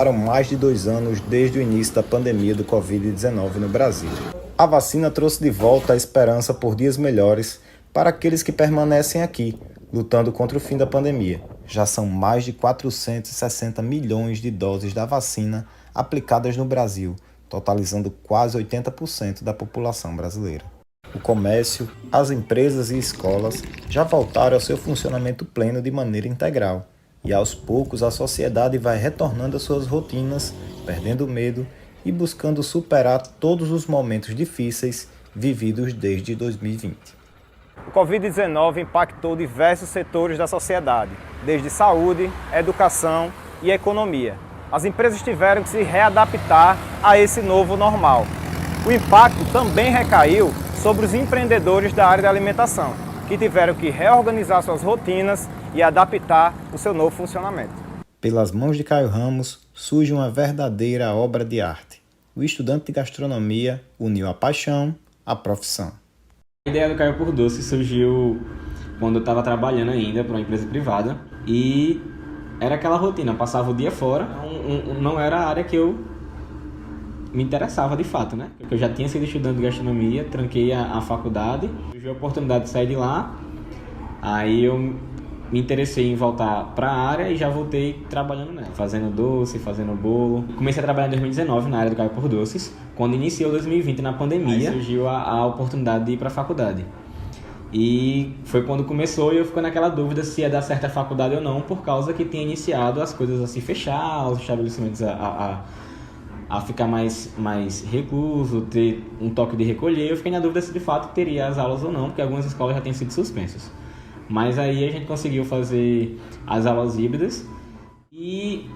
Passaram mais de 2 anos desde o início da pandemia do Covid-19 no Brasil. A vacina trouxe de volta a esperança por dias melhores para aqueles que permanecem aqui, lutando contra o fim da pandemia. Já são mais de 460 milhões de doses da vacina aplicadas no Brasil, totalizando quase 80% da população brasileira. O comércio, as empresas e escolas já voltaram ao seu funcionamento pleno de maneira integral. E aos poucos a sociedade vai retornando às suas rotinas, perdendo medo e buscando superar todos os momentos difíceis vividos desde 2020. O Covid-19 impactou diversos setores da sociedade, desde saúde, educação e economia. As empresas tiveram que se readaptar a esse novo normal. O impacto também recaiu sobre os empreendedores da área da alimentação, que tiveram que reorganizar suas rotinas e adaptar o seu novo funcionamento. Pelas mãos de Caio Ramos surge uma verdadeira obra de arte. O estudante de gastronomia uniu a paixão à profissão. A ideia do Caio por Doce surgiu quando eu estava trabalhando ainda para uma empresa privada e era aquela rotina, passava o dia fora, não era a área que eu me interessava de fato, né? Porque eu já tinha sido estudante de gastronomia, tranquei a faculdade, tive a oportunidade de sair de lá, aí eu me interessei em voltar para a área e já voltei trabalhando nela, fazendo doce, fazendo bolo. Comecei a trabalhar em 2019 na área do Caio por Doces. Quando iniciou 2020 na pandemia, surgiu a oportunidade de ir para a faculdade. E foi quando começou e eu fico naquela dúvida se ia dar certo a faculdade ou não, por causa que tinha iniciado as coisas a se fechar, os estabelecimentos a ficar mais recluso, ter um toque de recolher. Eu fiquei na dúvida se de fato teria as aulas ou não, porque algumas escolas já tinham sido suspensas. Mas aí a gente conseguiu fazer as aulas híbridas e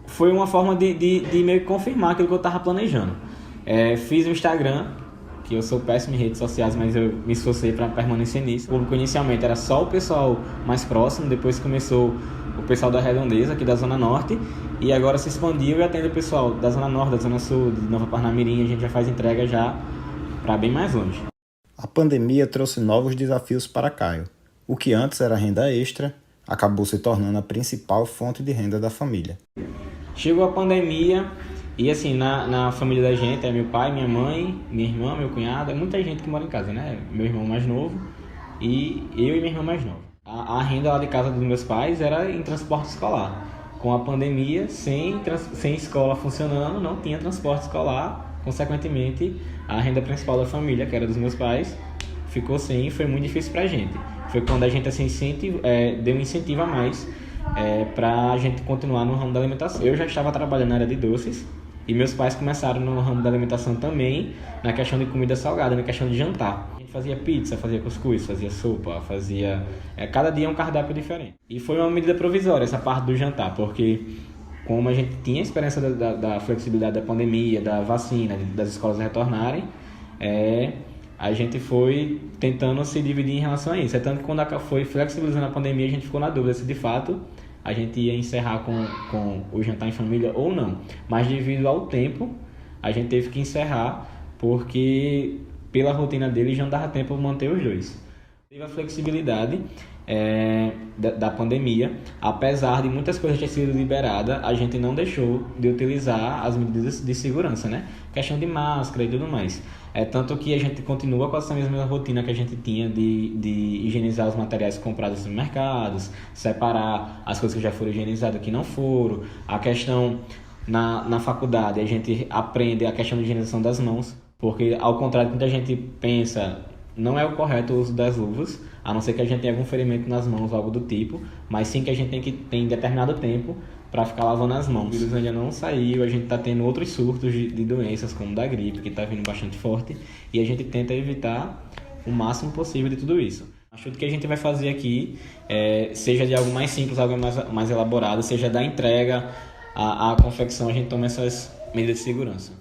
foi uma forma de meio que confirmar aquilo que eu estava planejando. Fiz o Instagram, que eu sou péssimo em redes sociais, mas eu me esforcei para permanecer nisso. O público inicialmente era só o pessoal mais próximo, depois começou o pessoal da Redondeza, aqui da Zona Norte, e agora se expandiu e atende o pessoal da Zona Norte, da Zona Sul, de Nova Parnamirim. A gente já faz entrega já para bem mais longe. A pandemia trouxe novos desafios para Caio. O que antes era renda extra, acabou se tornando a principal fonte de renda da família. Chegou a pandemia e assim, na família da gente é meu pai, minha mãe, minha irmã, meu cunhado, é muita gente que mora em casa, né? Meu irmão mais novo e eu e minha irmã mais nova. A renda lá de casa dos meus pais era em transporte escolar. Com a pandemia, sem escola funcionando, não tinha transporte escolar, consequentemente a renda principal da família, que era dos meus pais, ficou sem e foi muito difícil pra gente. Foi quando a gente assim, deu um incentivo a mais para a gente continuar no ramo da alimentação. Eu já estava trabalhando na área de doces e meus pais começaram no ramo da alimentação também, na questão de comida salgada, na questão de jantar. A gente fazia pizza, fazia cuscuz, fazia sopa, cada dia um cardápio diferente. E foi uma medida provisória essa parte do jantar, porque como a gente tinha a esperança da flexibilidade da pandemia, da vacina, das escolas retornarem, a gente foi tentando se dividir em relação a isso. Tanto que quando foi flexibilizando a pandemia, a gente ficou na dúvida se de fato a gente ia encerrar com o jantar em família ou não. Mas devido ao tempo, a gente teve que encerrar, porque pela rotina dele já não dava tempo de manter os dois. Teve a flexibilidade da pandemia, apesar de muitas coisas terem sido liberadas, a gente não deixou de utilizar as medidas de segurança, né? Questão de máscara e tudo mais. Tanto que a gente continua com essa mesma rotina que a gente tinha de higienizar os materiais comprados nos mercados, separar as coisas que já foram higienizadas que não foram. A questão na faculdade, a gente aprende a questão de higienização das mãos, porque ao contrário do que a gente pensa, não é o correto o uso das luvas, a não ser que a gente tenha algum ferimento nas mãos ou algo do tipo, mas sim que a gente tem que ter em determinado tempo para ficar lavando as mãos. O vírus ainda não saiu, a gente está tendo outros surtos de doenças, como da gripe, que está vindo bastante forte, e a gente tenta evitar o máximo possível de tudo isso. Acho que o que a gente vai fazer aqui, seja de algo mais simples, algo mais elaborado, seja da entrega à confecção, a gente toma essas medidas de segurança.